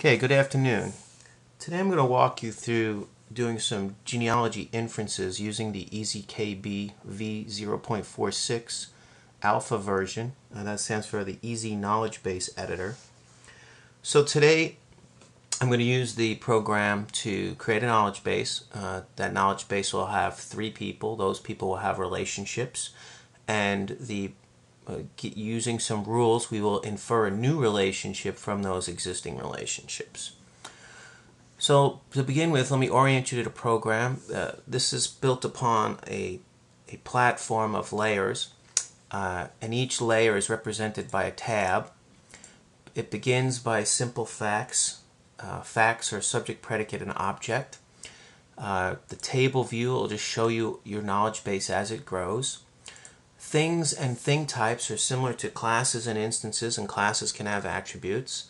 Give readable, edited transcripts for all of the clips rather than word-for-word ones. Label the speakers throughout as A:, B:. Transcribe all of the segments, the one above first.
A: Okay, good afternoon. Today I'm going to walk you through doing some genealogy inferences using the EZKB v0.46 alpha version. That stands for the EZ Knowledge Base editor. So today I'm going to use the program to create a knowledge base. That knowledge base will have 3 people. Those people will have relationships, and using some rules, we will infer a new relationship from those existing relationships. So to begin with, let me orient you to the program. This is built upon a platform of layers, and each layer is represented by a tab. It begins by simple facts. Facts are subject, predicate, and object. The table view will just show you your knowledge base as it grows. Things and thing types are similar to classes and instances, and classes can have attributes.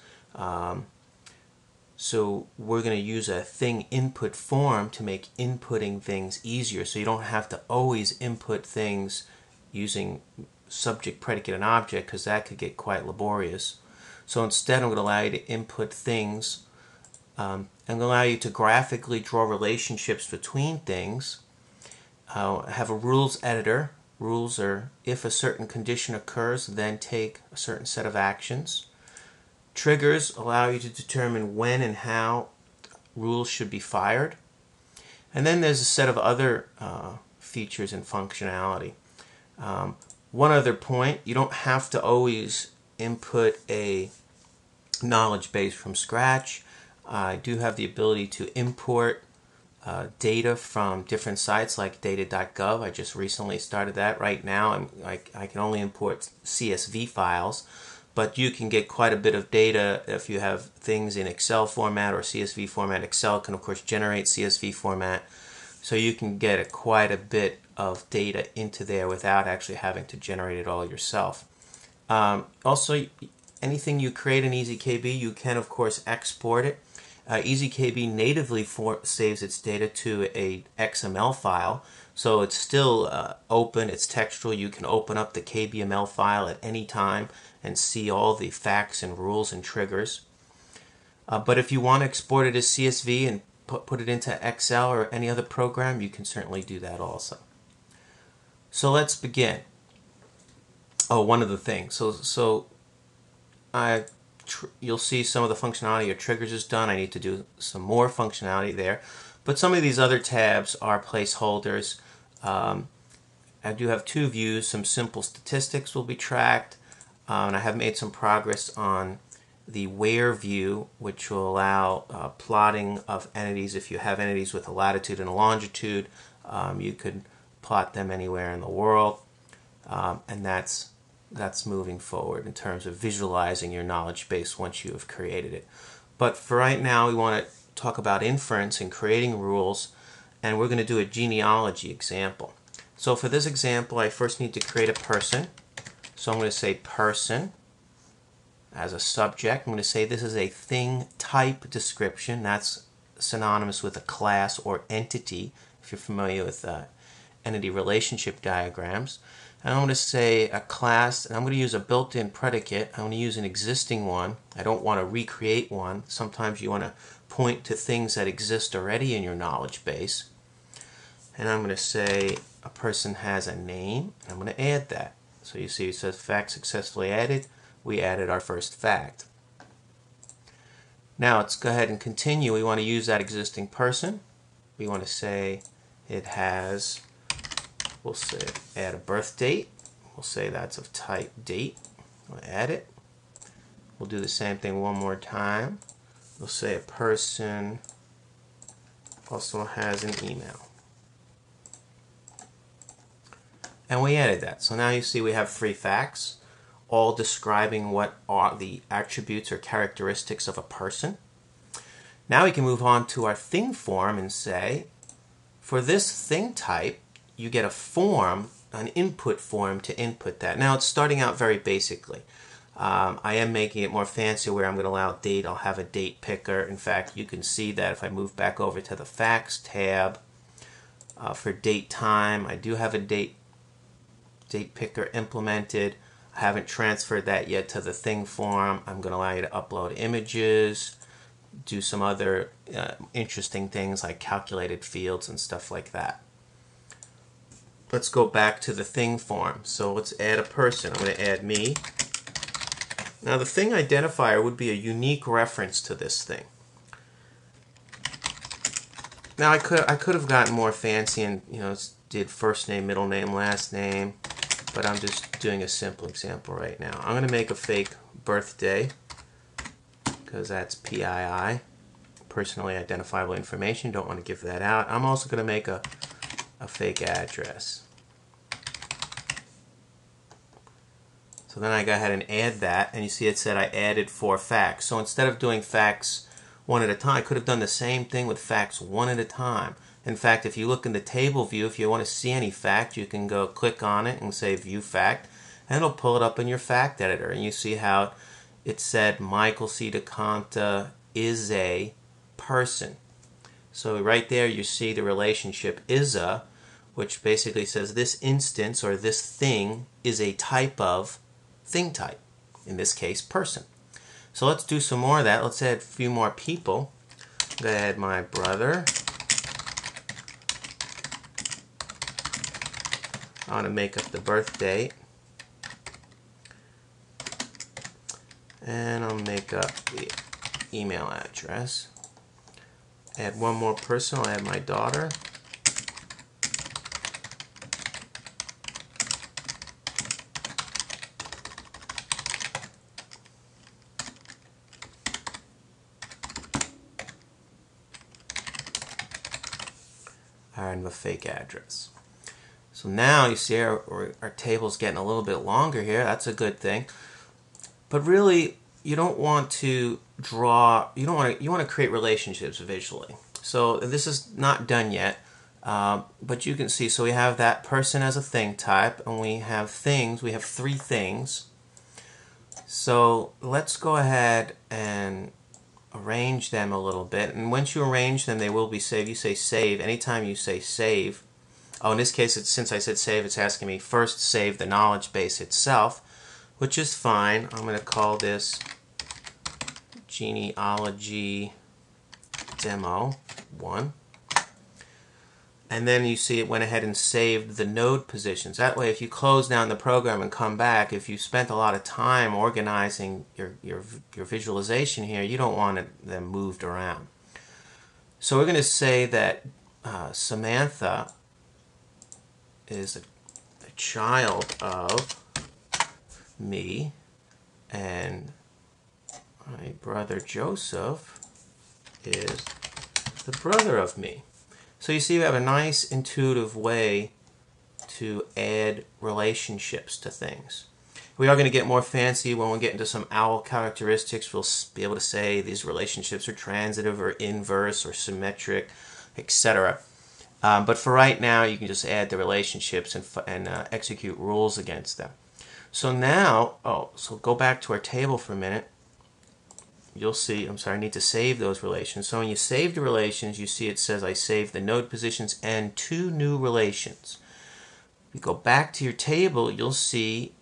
A: So we're going to use a thing input form to make inputting things easier, so you don't have to always input things using subject, predicate, and object, because that could get quite laborious. So instead I'm going to allow you to input things. I'm going to allow you to graphically draw relationships between things. I have a rules editor. Rules are if a certain condition occurs, then take a certain set of actions. Triggers allow you to determine when and how rules should be fired. And then there's a set of other features and functionality. One other point, you don't have to always input a knowledge base from scratch. I do have the ability to import data from different sites like data.gov. I just recently started that. Right now I can only import CSV files, but you can get quite a bit of data if you have things in Excel format or CSV format. Excel can of course generate CSV format, so you can get quite a bit of data into there without actually having to generate it all yourself. Also, anything you create in EZKB, you can of course export it. EZKB natively saves its data to a XML file, so it's still open, it's textual. You can open up the KBML file at any time and see all the facts and rules and triggers. But if you want to export it as CSV and put it into Excel or any other program, you can certainly do that also. So let's begin. Oh, one other thing. You'll see some of the functionality of triggers is done. I need to do some more functionality there. But some of these other tabs are placeholders. I do have 2 views. Some simple statistics will be tracked. And I have made some progress on the where view, which will allow plotting of entities. If you have entities with a latitude and a longitude, you could plot them anywhere in the world. And that's moving forward in terms of visualizing your knowledge base once you have created it. But for right now, we want to talk about inference and creating rules, and we're going to do a genealogy example. So for this example, I first need to create a person. So I'm going to say person as a subject. I'm going to say this is a thing type description. That's synonymous with a class or entity, if you're familiar with entity relationship diagrams. And I'm going to say a class, and I'm going to use a built-in predicate. I'm going to use an existing one. I don't want to recreate one. Sometimes you want to point to things that exist already in your knowledge base. And I'm going to say a person has a name, and I'm going to add that. So you see it says fact successfully added. We added our first fact. Now let's go ahead and continue. We want to use that existing person. We want to say it has, we'll say add a birth date. We'll say that's of type date. We'll add it. We'll do the same thing one more time. We'll say a person also has an email. And we added that. So now you see we have 3 facts, all describing what are the attributes or characteristics of a person. Now we can move on to our thing form and say, for this thing type, you get a form, an input form to input that. Now it's starting out very basically. I am making it more fancy where I'm going to allow date. I'll have a date picker. In fact, you can see that if I move back over to the facts tab, for date time, I do have a date picker implemented. I haven't transferred that yet to the thing form. I'm going to allow you to upload images, do some other interesting things like calculated fields and stuff like that. Let's go back to the thing form. So let's add a person. I'm going to add me. Now the thing identifier would be a unique reference to this thing. Now I could have gotten more fancy and did first name, middle name, last name, but I'm just doing a simple example right now. I'm going to make a fake birthday because that's PII, personally identifiable information. Don't want to give that out. I'm also going to make a fake address. So then I go ahead and add that, and you see it said I added 4 facts. So instead of doing facts one at a time, I could have done the same thing with facts one at a time. In fact, if you look in the table view, if you want to see any fact, you can go click on it and say View Fact, and it'll pull it up in your fact editor. And you see how it said Michael C. DeConta is a person. So right there you see the relationship is a, which basically says this instance or this thing is a type of thing type, in this case person. So let's do some more of that. Let's add a few more people. I'm going to add my brother. I want to make up the birth date. And I'll make up the email address. Add one more person. I'll add my daughter. And the fake address. So now you see our table's getting a little bit longer here. That's a good thing. But really, you don't want to draw. You want to create relationships visually. So this is not done yet, but you can see. So we have that person as a thing type, and we have things. We have 3 things. So let's go ahead and arrange them a little bit, and once you arrange them, they will be saved. You say save. Anytime you say save, in this case, since I said save, it's asking me first save the knowledge base itself, which is fine. I'm going to call this Genealogy Demo 1. And then you see it went ahead and saved the node positions. That way, if you close down the program and come back, if you spent a lot of time organizing your visualization here, you don't want them moved around. So we're going to say that Samantha is a child of me, and my brother Joseph is the brother of me. So you see we have a nice intuitive way to add relationships to things. We are going to get more fancy when we get into some OWL characteristics. We'll be able to say these relationships are transitive or inverse or symmetric, etc. But for right now, you can just add the relationships and execute rules against them. So now, so go back to our table for a minute. You'll see, I need to save those relations. So when you save the relations, you see it says I saved the node positions and 2 new relations. If you go back to your table, you'll see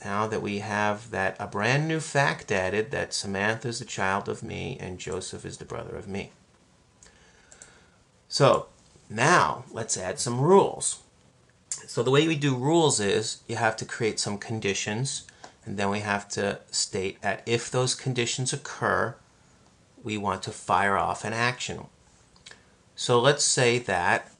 A: now that we have a brand new fact added, that Samantha is the child of me and Joseph is the brother of me. So now let's add some rules. So the way we do rules is you have to create some conditions, and then we have to state that if those conditions occur, we want to fire off an action. So let's say that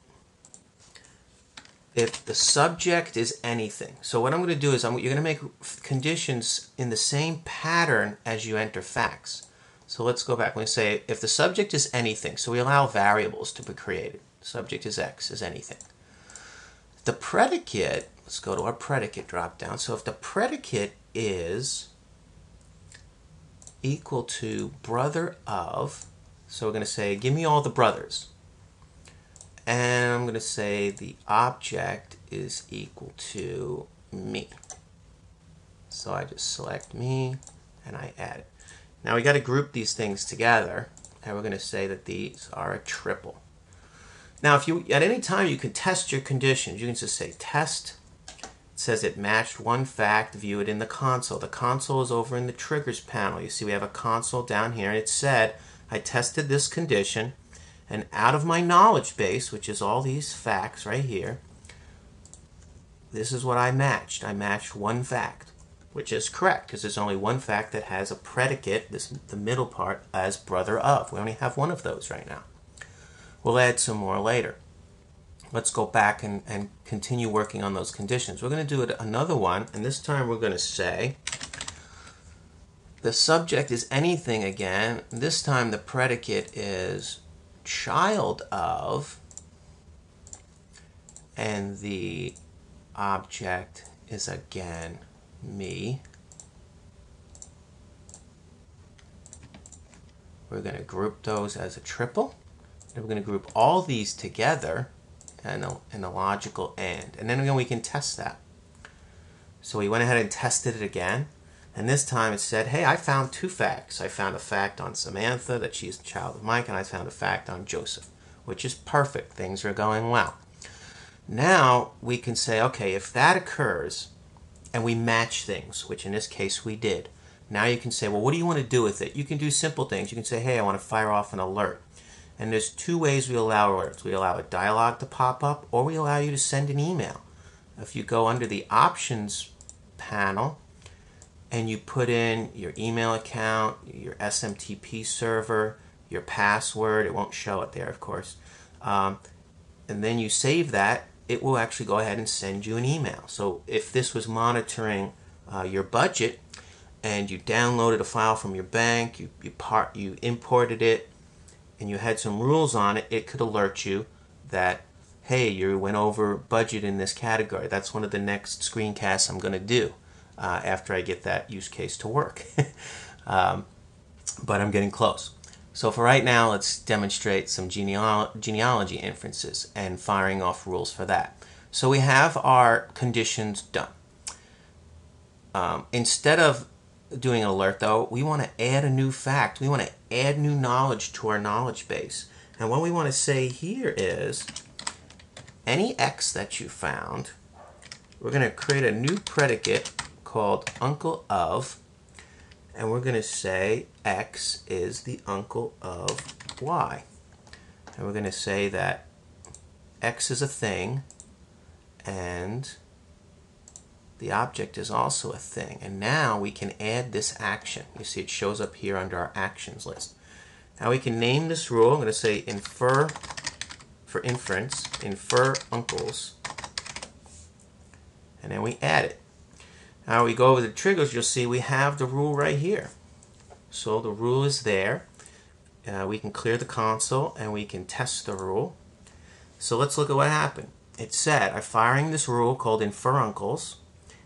A: if the subject is anything. So what I'm going to do is you're going to make conditions in the same pattern as you enter facts. So let's go back. We say if the subject is anything, so we allow variables to be created. Subject is X, is anything. The predicate, let's go to our predicate drop down. So if the predicate is equal to brother of, so we're going to say give me all the brothers. And I'm going to say the object is equal to me. So I just select me and I add it. Now we got to group these things together, and we're going to say that these are a triple. Now if you at any time you can test your conditions. You can just say test. It says it matched one fact, view it in the console. The console is over in the triggers panel. You see we have a console down here, and it said I tested this condition, and out of my knowledge base, which is all these facts right here, this is what I matched. I matched one fact, which is correct because there's only one fact that has a predicate, the middle part, as brother of. We only have one of those right now. We'll add some more later. Let's go back and continue working on those conditions. We're going to do another one, and this time we're going to say the subject is anything again. This time the predicate is child of, and the object is again me. We're going to group those as a triple. And we're going to group all these together in a logical AND. And then again, we can test that. So we went ahead and tested it again. And this time it said, hey, I found two facts. I found a fact on Samantha, that she's the child of Mike, and I found a fact on Joseph, which is perfect. Things are going well. Now we can say, okay, if that occurs, and we match things, which in this case we did, now you can say, well, what do you want to do with it? You can do simple things. You can say, hey, I want to fire off an alert. And there's two ways we allow alerts. We allow a dialog to pop up, or we allow you to send an email. If you go under the options panel and you put in your email account, your SMTP server, your password, it won't show it there, of course, and then you save that, it will actually go ahead and send you an email. So if this was monitoring your budget and you downloaded a file from your bank, you imported it, and you had some rules on it, it could alert you that, hey, you went over budget in this category. That's one of the next screencasts I'm going to do after I get that use case to work. But I'm getting close. So for right now, let's demonstrate some genealogy inferences and firing off rules for that. So we have our conditions done. Instead of doing an alert, though, we want to add a new fact. We want to add new knowledge to our knowledge base. And what we want to say here is, any X that you found, we're going to create a new predicate called uncle of, and we're going to say X is the uncle of Y. And we're going to say that X is a thing, and the object is also a thing. And now we can add this action. You see it shows up here under our actions list. Now we can name this rule. I'm going to say infer, for inference, infer uncles. And then we add it. Now we go over the triggers, you'll see we have the rule right here. So the rule is there. We can clear the console and we can test the rule. So let's look at what happened. It said, I'm firing this rule called infer uncles.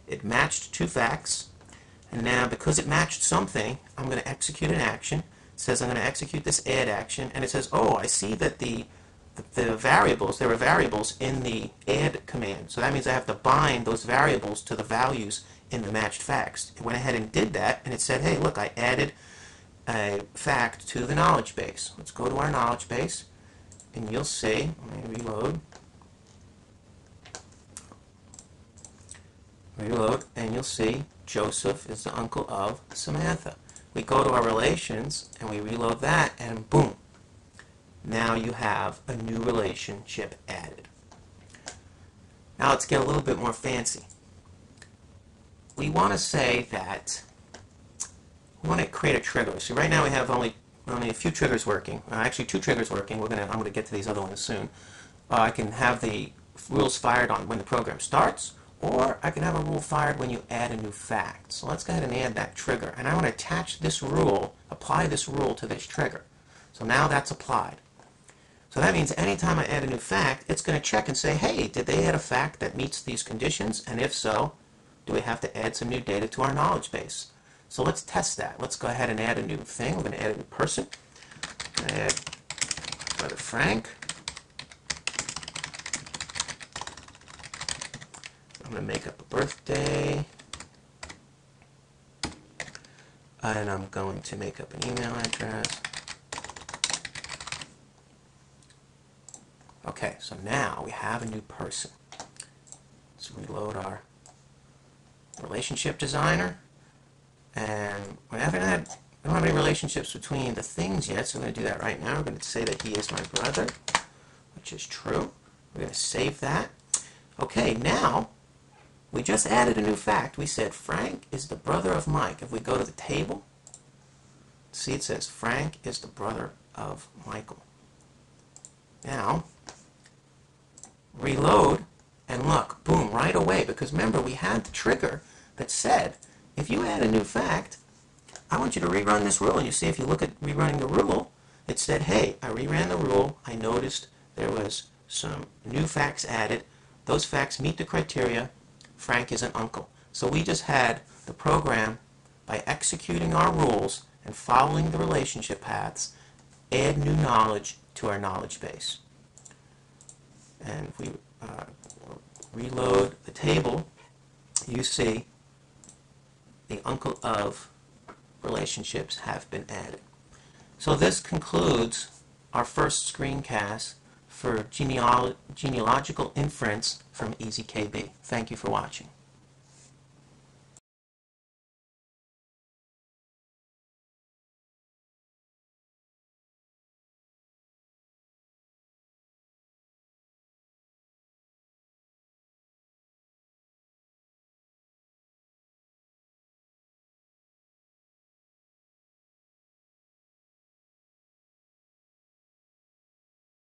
A: It matched two facts. And now because it matched something, I'm going to execute an action. It says I'm going to execute this add action. And it says, oh, I see that the variables, there are variables in the add command. So that means I have to bind those variables to the values in the matched facts. It went ahead and did that, and it said, hey, look, I added a fact to the knowledge base. Let's go to our knowledge base, and you'll see, let me reload, and you'll see Joseph is the uncle of Samantha. We go to our relations, and we reload that, and boom. Now you have a new relationship added. Now let's get a little bit more fancy. We want to say that we want to create a trigger. So right now we have only a few triggers working. Actually, two triggers working. I'm going to get to these other ones soon. I can have the rules fired on when the program starts, or I can have a rule fired when you add a new fact. So let's go ahead and add that trigger. And I want to attach this rule, apply this rule to this trigger. So now that's applied. So that means anytime I add a new fact, it's going to check and say, hey, did they add a fact that meets these conditions? And if so, do we have to add some new data to our knowledge base? So let's test that. Let's go ahead and add a new thing. We're going to add a new person. Add Brother Frank. I'm going to make up a birthday. And I'm going to make up an email address. Okay, so now we have a new person. Let's reload our relationship designer. And we haven't had I don't have any relationships between the things yet, so I'm going to do that right now. I'm going to say that he is my brother, which is true. We're going to save that. Okay, now we just added a new fact. We said Frank is the brother of Mike. If we go to the table, see it says Frank is the brother of Michael. Now, reload and look, boom, right away. Because remember, we had the trigger that said, if you add a new fact, I want you to rerun this rule. And you see, if you look at rerunning the rule, it said, hey, I reran the rule. I noticed there was some new facts added. Those facts meet the criteria. Frank is an uncle. So we just had the program, by executing our rules and following the relationship paths, add new knowledge to our knowledge base. And if we reload the table, you see the uncle of relationships have been added. So this concludes our first screencast for genealogical inference from EZKB. Thank you for watching.